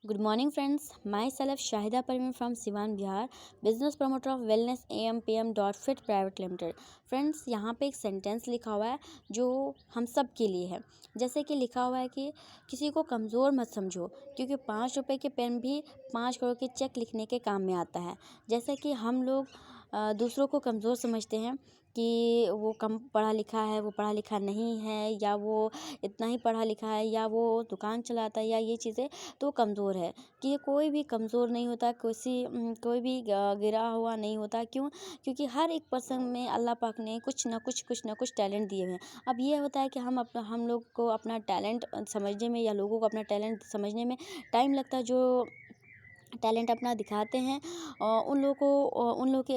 Good morning, friends. Myself Shahida Parveen from Siwan, Bihar, business promoter of Wellness AMPM Fit Private Limited. Friends, यहाँ पे एक sentence लिखा हुआ है जो हम सब के लिए है। जैसे कि लिखा हुआ है कि किसी को कमज़ोर मत समझो, क्योंकि 5 रुपए के पेन भी 5 करोड़ के चेक लिखने के काम में आता है। जैसे कि हम लोग दूसरों को कमज़ोर समझते हैं कि वो कम पढ़ा लिखा है, वो पढ़ा लिखा नहीं है, या वो इतना ही पढ़ा लिखा है, या वो दुकान चलाता है, या ये चीज़ें तो कमज़ोर है। कि कोई भी कमज़ोर नहीं होता, कोई भी गिरा हुआ नहीं होता। क्यों? क्योंकि हर एक पर्सन में अल्लाह पाक ने कुछ ना कुछ टैलेंट दिए हुए हैं। अब ये होता है कि हम लोग को अपना टैलेंट समझने में, या लोगों को अपना टैलेंट समझने में टाइम लगता है। जो टैलेंट अपना दिखाते हैं उन लोगों के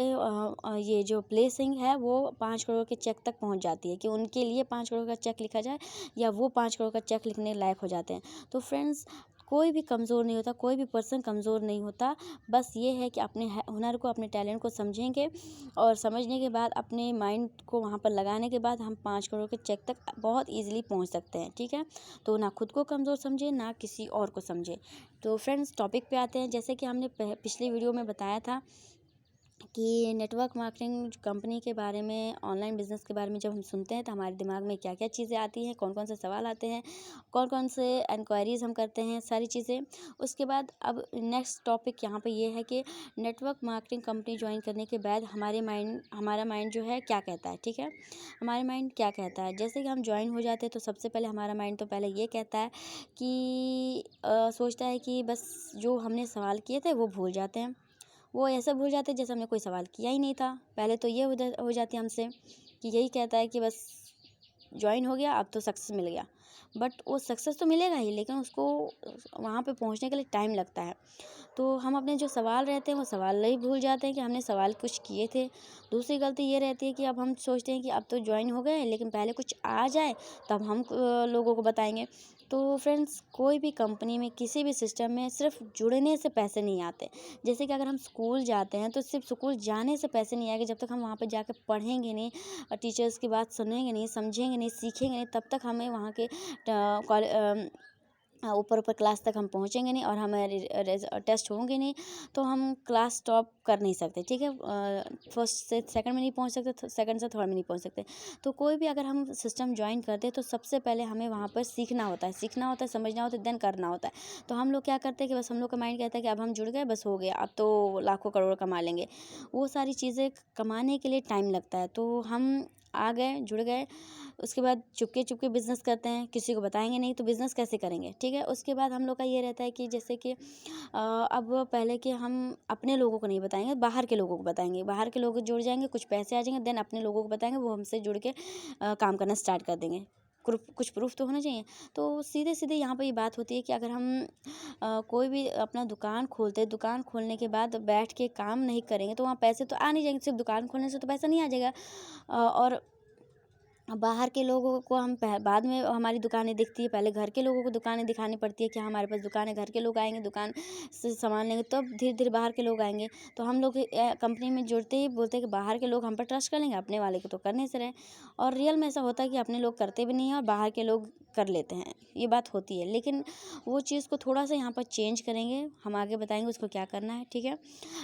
ये जो प्लेसिंग है वो 5 करोड़ के चेक तक पहुंच जाती है कि उनके लिए 5 करोड़ का चेक लिखा जाए, या वो 5 करोड़ का चेक लिखने लायक हो जाते हैं। तो फ्रेंड्स, कोई भी कमज़ोर नहीं होता, कोई भी पर्सन कमज़ोर नहीं होता। बस ये है कि अपने हुनर को, अपने टैलेंट को समझेंगे, और समझने के बाद अपने माइंड को वहाँ पर लगाने के बाद हम 5 करोड़ के चेक तक बहुत ईजिली पहुँच सकते हैं। ठीक है, तो ना खुद को कमज़ोर समझे, ना किसी और को समझे। तो फ्रेंड्स, टॉपिक पे आते हैं। जैसे कि हमने पिछली वीडियो में बताया था कि नेटवर्क मार्केटिंग कंपनी के बारे में, ऑनलाइन बिजनेस के बारे में जब हम सुनते हैं तो हमारे दिमाग में क्या क्या चीज़ें आती हैं, कौन कौन से सवाल आते हैं, कौन कौन से इंक्वायरीज़ हम करते हैं, सारी चीज़ें। उसके बाद अब नेक्स्ट टॉपिक यहाँ पे ये है कि नेटवर्क मार्केटिंग कंपनी ज्वाइन करने के बाद हमारा माइंड जो है क्या कहता है। ठीक है, हमारा माइंड क्या कहता है। जैसे कि हम ज्वाइन हो जाते हैं तो सबसे पहले हमारा माइंड तो पहले ये कहता है कि सोचता है कि बस जो हमने सवाल किए थे वो भूल जाते हैं। वो ऐसा भूल जाते हैं जैसे हमने कोई सवाल किया ही नहीं था। पहले तो ये हो जाती है हमसे कि यही कहता है कि बस ज्वाइन हो गया, अब तो सक्सेस मिल गया। बट वो सक्सेस तो मिलेगा ही, लेकिन उसको वहाँ पे पहुँचने के लिए टाइम लगता है। तो हम अपने जो सवाल रहते हैं वो सवाल ही भूल जाते हैं कि हमने सवाल कुछ किए थे। दूसरी गलती ये रहती है कि अब हम सोचते हैं कि अब तो ज्वाइन हो गए, लेकिन पहले कुछ आ जाए तब हम लोगों को बताएंगे। तो फ्रेंड्स, कोई भी कंपनी में, किसी भी सिस्टम में सिर्फ जुड़ने से पैसे नहीं आते। जैसे कि अगर हम स्कूल जाते हैं तो सिर्फ स्कूल जाने से पैसे नहीं आएंगे। जब तक हम वहाँ पर जाकर पढ़ेंगे नहीं, टीचर्स की बात सुनेंगे नहीं, समझेंगे नहीं, सीखेंगे नहीं, तब तक हमें वहाँ के ऊपर ऊपर क्लास तक हम पहुँचेंगे नहीं, और हमारे टेस्ट होंगे नहीं, तो हम क्लास टॉप कर नहीं सकते। ठीक है, फर्स्ट से सेकंड में नहीं पहुँच सकते, सेकंड से थर्ड में नहीं पहुँच सकते। तो कोई भी अगर हम सिस्टम ज्वाइन करते हैं तो सबसे पहले हमें वहाँ पर सीखना होता है, समझना होता है, देन करना होता है। तो हम लोग क्या करते हैं कि बस हम लोग का माइंड कहता है कि अब हम जुड़ गए, बस हो गया, अब तो लाखों करोड़ कमा लेंगे। वो सारी चीज़ें कमाने के लिए टाइम लगता है। तो हम आ गए, जुड़ गए, उसके बाद चुपके चुपके बिज़नेस करते हैं, किसी को बताएंगे नहीं तो बिज़नेस कैसे करेंगे। ठीक है, उसके बाद हम लोग का ये रहता है कि जैसे कि अब पहले कि हम अपने लोगों को नहीं बताएंगे, बाहर के लोगों को बताएंगे। बाहर के लोग जुड़ जाएंगे, कुछ पैसे आ जाएंगे, देन अपने लोगों को बताएंगे, वो हमसे जुड़ के काम करना स्टार्ट कर देंगे। कुछ प्रूफ तो होना चाहिए। तो सीधे सीधे यहाँ पर ये बात होती है कि अगर हम कोई भी अपना दुकान खोलते हैं, दुकान खोलने के बाद बैठ के काम नहीं करेंगे तो वहाँ पैसे तो आ नहीं जाएंगे। सिर्फ दुकान खोलने से तो पैसा नहीं आ जाएगा। और बाहर के लोगों को हम बाद में हमारी दुकानें दिखती है, पहले घर के लोगों को दुकानें दिखानी पड़ती है कि हाँ, हमारे पास दुकान है। घर के लोग आएंगे, दुकान से सामान लेंगे, तब धीरे धीरे बाहर के लोग आएंगे। तो हम लोग कंपनी में जुड़ते ही बोलते हैं कि बाहर के लोग हम पर ट्रस्ट कर लेंगे, अपने वाले को तो करने से रहे। और रियल में ऐसा होता है कि अपने लोग करते भी नहीं हैं और बाहर के लोग कर लेते हैं। ये बात होती है, लेकिन वो चीज़ को थोड़ा सा यहाँ पर चेंज करेंगे, हम आगे बताएंगे उसको क्या करना है। ठीक है,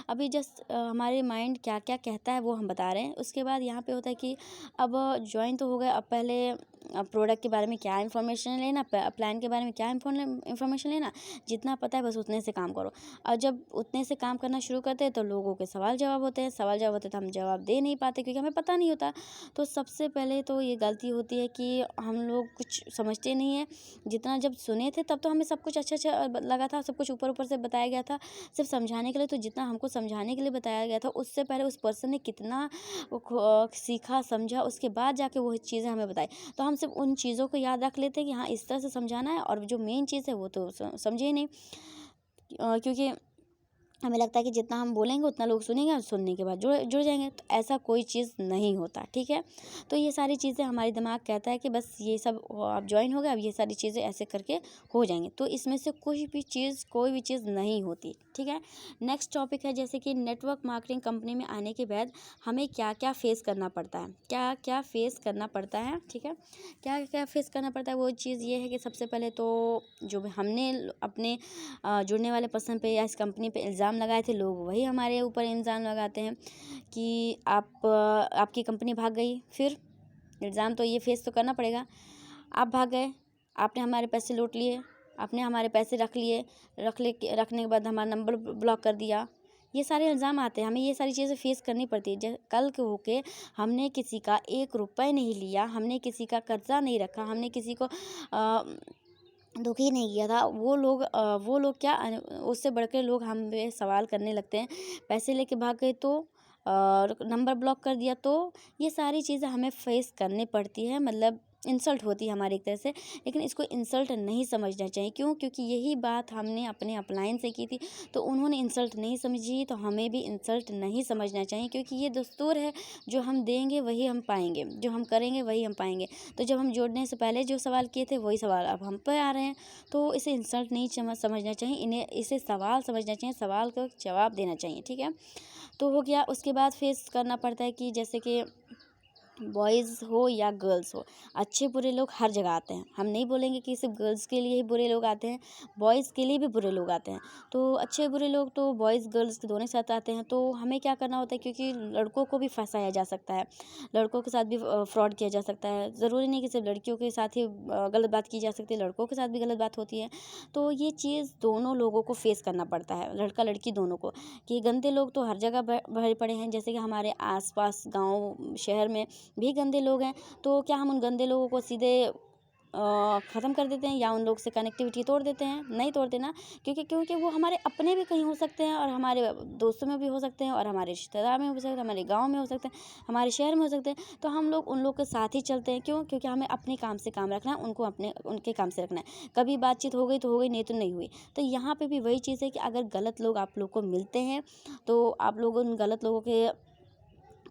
अभी जस्ट हमारे माइंड क्या क्या कहता है वो हम बता रहे हैं। उसके बाद यहाँ पे होता है कि अब ज्वाइन तो हो गए, अब पहले प्रोडक्ट के बारे में क्या इन्फॉर्मेशन लेना, प्लान के बारे में क्या इन्फॉर्मेशन लेना, जितना पता है बस उतने से काम करो। और जब उतने से काम करना शुरू करते हैं तो लोगों के सवाल जवाब होते हैं, तो हम जवाब दे नहीं पाते क्योंकि हमें पता नहीं होता। तो सबसे पहले तो ये गलती होती है कि हम लोग कुछ समझते नहीं हैं। जितना जब सुने थे तब तो हमें सब कुछ अच्छा अच्छा लगा था, सब कुछ ऊपर ऊपर से बताया गया था सिर्फ समझाने के लिए। तो जितना हमको समझाने के लिए बताया गया था, उससे पहले उस पर्सन ने कितना सीखा, समझा, उसके बाद जाके वो चीज़ें हमें बताई। तो हम सिर्फ उन चीज़ों को याद रख लेते हैं कि हाँ, इस तरह से समझाना है, और जो मेन चीज़ है वो तो समझे ही नहीं। क्योंकि हमें लगता है कि जितना हम बोलेंगे उतना लोग सुनेंगे और सुनने के बाद जुड़ जुड़ जाएंगे, तो ऐसा कोई चीज़ नहीं होता। ठीक है, तो ये सारी चीज़ें हमारी दिमाग कहता है कि बस ये सब आप ज्वाइन हो गए, अब ये सारी चीज़ें ऐसे करके हो जाएंगे, तो इसमें से कोई भी चीज़ नहीं होती। ठीक है, नेक्स्ट टॉपिक है जैसे कि नेटवर्क मार्केटिंग कंपनी में आने के बाद हमें क्या क्या फेस करना पड़ता है, क्या क्या फेस करना पड़ता है। ठीक है, क्या क्या फेस करना पड़ता है, वो चीज़ ये है कि सबसे पहले तो जो हमने अपने जुड़ने वाले पर्सन पे या इस कंपनी पे इल्ज़ाम लगाए थे, लोग वही हमारे ऊपर इल्ज़ाम लगाते हैं कि आपकी कंपनी भाग गई। फिर इल्ज़ाम तो ये फेस तो करना पड़ेगा, आप भाग गए, आपने हमारे पैसे लूट लिए, आपने हमारे पैसे रख लिए, रखने के बाद हमारा नंबर ब्लॉक कर दिया। ये सारे इल्ज़ाम आते हैं, हमें ये सारी चीज़ें फेस करनी पड़ती है। जैसे कल के होके हमने किसी का 1 रुपये नहीं लिया, हमने किसी का कर्जा नहीं रखा, हमने किसी को दुखी नहीं किया था, वो लोग क्या उससे बढ़ के लोग हम पे सवाल करने लगते हैं। पैसे लेके भाग गए तो और नंबर ब्लॉक कर दिया, तो ये सारी चीज़ें हमें फेस करनी पड़ती है, मतलब इंसल्ट होती है हमारी एक तरह से। लेकिन इसको इंसल्ट नहीं समझना चाहिए, क्यों? क्योंकि यही बात हमने अपने अपलाइन से की थी, तो उन्होंने इंसल्ट नहीं समझी, तो हमें भी इंसल्ट नहीं समझना चाहिए, क्योंकि ये दस्तूर है, जो हम देंगे वही हम पाएंगे, जो हम करेंगे वही हम पाएंगे। तो जब हम जोड़ने से पहले जो सवाल किए थे वही सवाल अब हम पे आ रहे हैं, तो इसे इंसल्ट नहीं समझना चाहिए, इसे सवाल समझना चाहिए, सवाल का जवाब देना चाहिए। ठीक है, तो हो गया। उसके बाद फेस करना पड़ता है कि जैसे कि बॉयज़ हो या गर्ल्स हो, अच्छे बुरे लोग हर जगह आते हैं। हम नहीं बोलेंगे कि सिर्फ गर्ल्स के लिए ही बुरे लोग आते हैं, बॉयज़ के लिए भी बुरे लोग आते हैं। तो अच्छे बुरे लोग तो बॉयज़ गर्ल्स दोनों के साथ आते हैं, तो हमें क्या करना होता है, क्योंकि लड़कों को भी फंसाया जा सकता है, लड़कों के साथ भी फ्रॉड किया जा सकता है। ज़रूरी नहीं कि सिर्फ लड़कियों के साथ ही गलत बात की जा सकती है, लड़कों के साथ भी गलत बात होती है। तो ये चीज़ दोनों लोगों को फेस करना पड़ता है, लड़का लड़की दोनों को, कि गंदे लोग तो हर जगह भरे पड़े हैं। जैसे कि हमारे आसपास गाँव शहर में भी गंदे लोग हैं, तो क्या हम उन गंदे लोगों को सीधे ख़त्म कर देते हैं या उन लोग से कनेक्टिविटी तोड़ देते हैं? नहीं तोड़ते ना, क्योंकि वो हमारे अपने भी कहीं हो सकते हैं, और हमारे दोस्तों में भी हो सकते हैं, और हमारे रिश्तेदार में हो सकते हैं, हमारे गाँव में हो सकते हैं, हमारे शहर में हो सकते हैं। तो हम लोग उन लोग के साथ ही चलते हैं। क्यों? क्योंकि हमें अपने काम से काम रखना है, उनको उनके काम से रखना है। कभी बातचीत हो गई तो हो गई, नहीं तो नहीं हुई। तो यहाँ पे भी वही चीज़ है कि अगर गलत लोग आप लोग को मिलते हैं, तो आप लोग उन गलत लोगों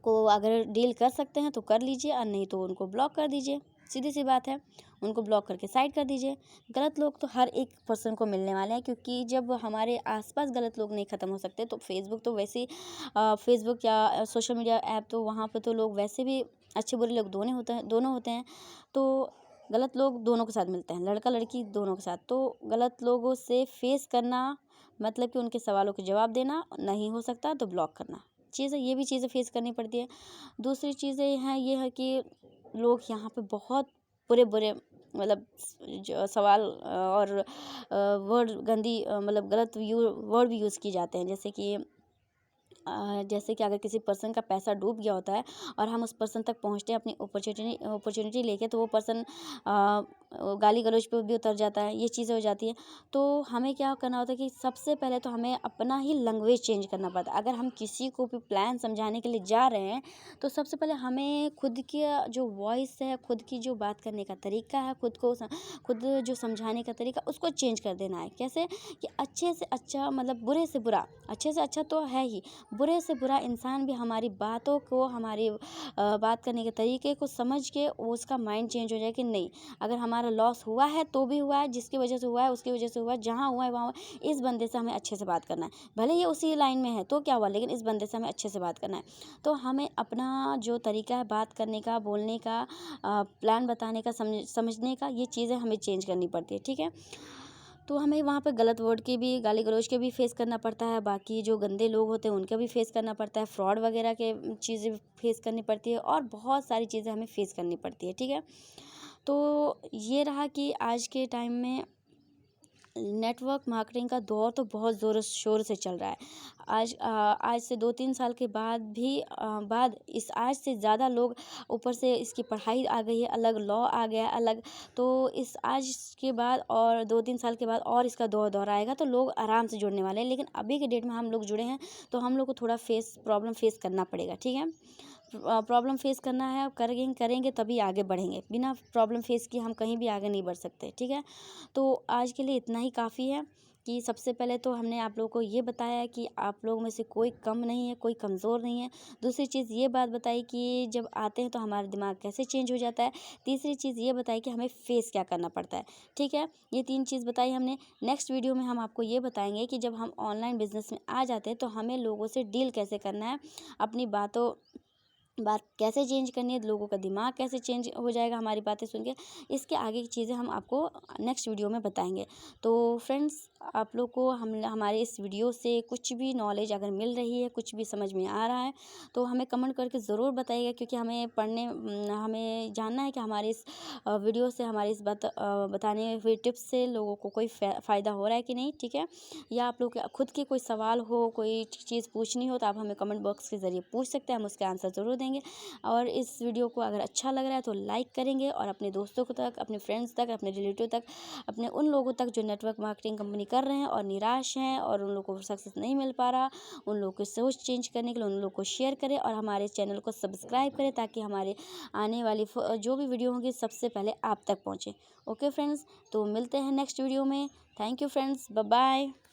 को अगर डील कर सकते हैं तो कर लीजिए, और नहीं तो उनको ब्लॉक कर दीजिए। सीधी सी बात है, उनको ब्लॉक करके साइड कर दीजिए। गलत लोग तो हर एक पर्सन को मिलने वाले हैं, क्योंकि जब हमारे आसपास गलत लोग नहीं ख़त्म हो सकते, तो फेसबुक तो वैसे ही फेसबुक या सोशल मीडिया ऐप, तो वहाँ पर तो लोग वैसे भी अच्छे बुरे लोग दोनों होते हैं। तो गलत लोग दोनों के साथ मिलते हैं, लड़का लड़की दोनों के साथ। तो गलत लोगों से फेस करना मतलब कि उनके सवालों के जवाब देना, नहीं हो सकता तो ब्लॉक करना। ये भी चीज़ें फेस करनी पड़ती है। दूसरी चीज़ें हैं, ये है कि लोग यहाँ पे बहुत बुरे-बुरे मतलब जो सवाल और वर्ड गंदी मतलब गलत वर्ड भी यूज़ किए जाते हैं। जैसे कि अगर किसी पर्सन का पैसा डूब गया होता है और हम उस पर्सन तक पहुंचते हैं अपनी अपॉर्चुनिटी लेके, तो वो पर्सन गाली गलौज पे भी उतर जाता है, ये चीज़ें हो जाती है। तो हमें क्या करना होता है कि सबसे पहले तो हमें अपना ही लैंग्वेज चेंज करना पड़ता है। अगर हम किसी को भी प्लान समझाने के लिए जा रहे हैं, तो सबसे पहले हमें खुद की जो वॉइस है, खुद की जो बात करने का तरीका है, खुद जो समझाने का तरीका, उसको चेंज कर देना है। कैसे? कि अच्छे से अच्छा मतलब बुरे से बुरा, अच्छे से अच्छा तो है ही, बुरे से बुरा इंसान भी हमारी बातों को, हमारी बात करने के तरीके को समझ के उसका माइंड चेंज हो जाए कि नहीं, अगर हमारा लॉस हुआ है तो भी हुआ है, जिसकी वजह से हुआ है उसकी वजह से हुआ है, जहाँ हुआ है वहाँ हुआ है, इस बंदे से हमें अच्छे से बात करना है। भले ये उसी लाइन में है तो क्या हुआ, लेकिन इस बंदे से हमें अच्छे से बात करना है। तो हमें अपना जो तरीका है बात करने का, बोलने का, प्लान बताने का, समझने का, ये चीज़ें हमें चेंज करनी पड़ती है। ठीक है, तो हमें वहाँ पे गलत वर्ड की भी, गाली गलौज के भी फेस करना पड़ता है, बाकी जो गंदे लोग होते हैं उनका भी फेस करना पड़ता है, फ्रॉड वगैरह के चीज़ें फेस करनी पड़ती है, और बहुत सारी चीज़ें हमें फेस करनी पड़ती है। ठीक है, तो ये रहा कि आज के टाइम में नेटवर्क मार्केटिंग का दौर तो बहुत ज़ोर शोर से चल रहा है। आज से 2-3 साल के बाद भी आज से ज़्यादा लोग, ऊपर से इसकी पढ़ाई आ गई है, अलग लॉ आ गया है अलग, तो इस आज के बाद और 2-3 साल के बाद और इसका दौर आएगा, तो लोग आराम से जुड़ने वाले हैं। लेकिन अभी के डेट में हम लोग जुड़े हैं, तो हम लोग को थोड़ा प्रॉब्लम फेस करना पड़ेगा। ठीक है, प्रॉब्लम फेस करना है, करेंगे तभी आगे बढ़ेंगे, बिना प्रॉब्लम फेस किए हम कहीं भी आगे नहीं बढ़ सकते। ठीक है, तो आज के लिए इतना ही काफ़ी है कि सबसे पहले तो हमने आप लोगों को ये बताया है कि आप लोगों में से कोई कम नहीं है, कोई कमज़ोर नहीं है। दूसरी चीज़ ये बात बताई कि जब आते हैं तो हमारा दिमाग कैसे चेंज हो जाता है। तीसरी चीज़ ये बताई कि हमें फेस क्या करना पड़ता है। ठीक है, ये 3 चीज़ बताई हमने। नेक्स्ट वीडियो में हम आपको ये बताएंगे कि जब हम ऑनलाइन बिजनेस में आ जाते हैं तो हमें लोगों से डील कैसे करना है, अपनी बात कैसे चेंज करनी है, लोगों का दिमाग कैसे चेंज हो जाएगा हमारी बातें सुन के। इसके आगे की चीज़ें हम आपको नेक्स्ट वीडियो में बताएंगे। तो फ्रेंड्स, आप लोग को हमारे इस वीडियो से कुछ भी नॉलेज अगर मिल रही है, कुछ भी समझ में आ रहा है, तो हमें कमेंट करके ज़रूर बताइएगा, क्योंकि हमें जानना है कि हमारे इस वीडियो से, हमारी इस बताने हुए टिप्स से लोगों को कोई फ़ायदा हो रहा है कि नहीं। ठीक है, या आप लोग के खुद के कोई सवाल हो, कोई चीज़ पूछनी हो, तो आप हमें कमेंट बॉक्स के ज़रिए पूछ सकते हैं, हम उसके आंसर ज़रूर देंगे। और इस वीडियो को अगर अच्छा लग रहा है तो लाइक करेंगे, और अपने दोस्तों को तक, अपने फ्रेंड्स तक, अपने रिलेटिव तक, अपने उन लोगों तक जो नेटवर्क मार्केटिंग कंपनी कर रहे हैं और निराश हैं और उन लोगों को सक्सेस नहीं मिल पा रहा, उन लोगों की सोच चेंज करने के लिए उन लोगों को शेयर करें, और हमारे चैनल को सब्सक्राइब करें, ताकि हमारे आने वाली जो भी वीडियो होंगी सबसे पहले आप तक पहुँचे। ओके फ्रेंड्स, तो मिलते हैं नेक्स्ट वीडियो में। Thank you friends, bye bye.